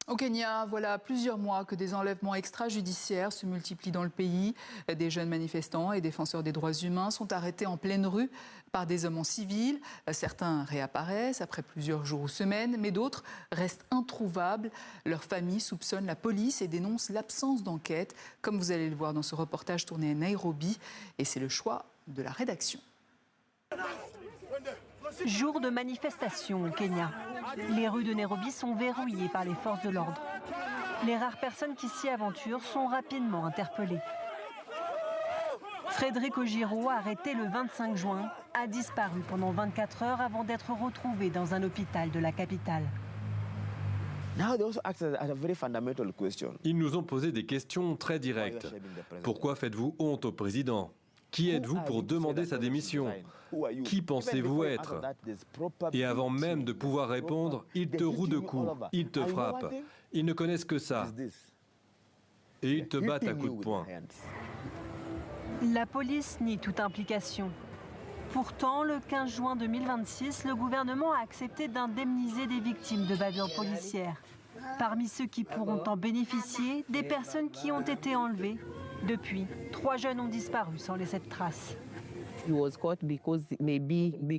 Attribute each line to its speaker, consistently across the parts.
Speaker 1: Au Kenya, voilà plusieurs mois que des enlèvements extrajudiciaires se multiplient dans le pays. Des jeunes manifestants et défenseurs des droits humains sont arrêtés en pleine rue par des hommes en civil. Certains réapparaissent après plusieurs jours ou semaines, mais d'autres restent introuvables. Leurs familles soupçonnent la police et dénoncent l'absence d'enquête, comme vous allez le voir dans ce reportage tourné à Nairobi. Et c'est le choix de la rédaction.
Speaker 2: Jour de manifestation au Kenya. Les rues de Nairobi sont verrouillées par les forces de l'ordre. Les rares personnes qui s'y aventurent sont rapidement interpellées. Frédéric Ogiro, arrêté le 25 juin, a disparu pendant 24 heures avant d'être retrouvé dans un hôpital de la capitale.
Speaker 3: Ils nous ont posé des questions très directes. Pourquoi faites-vous honte au président ? Qui êtes-vous pour demander sa démission? Qui pensez-vous être? Et avant même de pouvoir répondre, ils te rouent de coups, ils te frappent. Ils ne connaissent que ça. Et ils te battent à coups de poing.
Speaker 2: La police nie toute implication. Pourtant, le 15 juin 2026, le gouvernement a accepté d'indemniser des victimes de bavures policières. Parmi ceux qui pourront en bénéficier, des personnes qui ont été enlevées. Depuis, 3 jeunes ont disparu sans laisser de traces.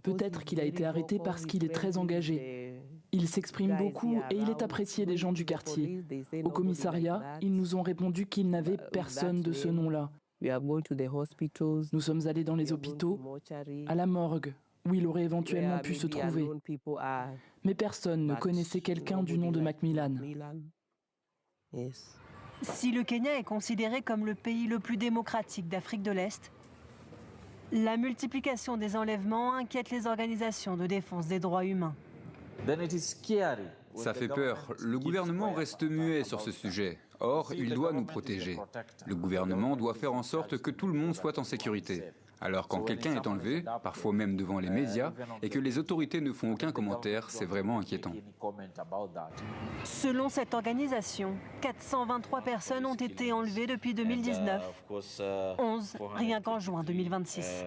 Speaker 4: Peut-être qu'il a été arrêté parce qu'il est très engagé. Il s'exprime beaucoup et il est apprécié des gens du quartier. Au commissariat, ils nous ont répondu qu'ils n'avaient personne de ce nom-là. Nous sommes allés dans les hôpitaux, à la morgue, où il aurait éventuellement pu se trouver. Mais personne ne connaissait quelqu'un du nom de Macmillan.
Speaker 2: Si le Kenya est considéré comme le pays le plus démocratique d'Afrique de l'Est, la multiplication des enlèvements inquiète les organisations de défense des droits humains.
Speaker 5: Ça fait peur. Le gouvernement reste muet sur ce sujet. Or, il doit nous protéger. Le gouvernement doit faire en sorte que tout le monde soit en sécurité. Alors quand quelqu'un est enlevé, parfois même devant les médias, et que les autorités ne font aucun commentaire, c'est vraiment inquiétant.
Speaker 2: Selon cette organisation, 423 personnes ont été enlevées depuis 2019, 11 rien qu'en juin 2026.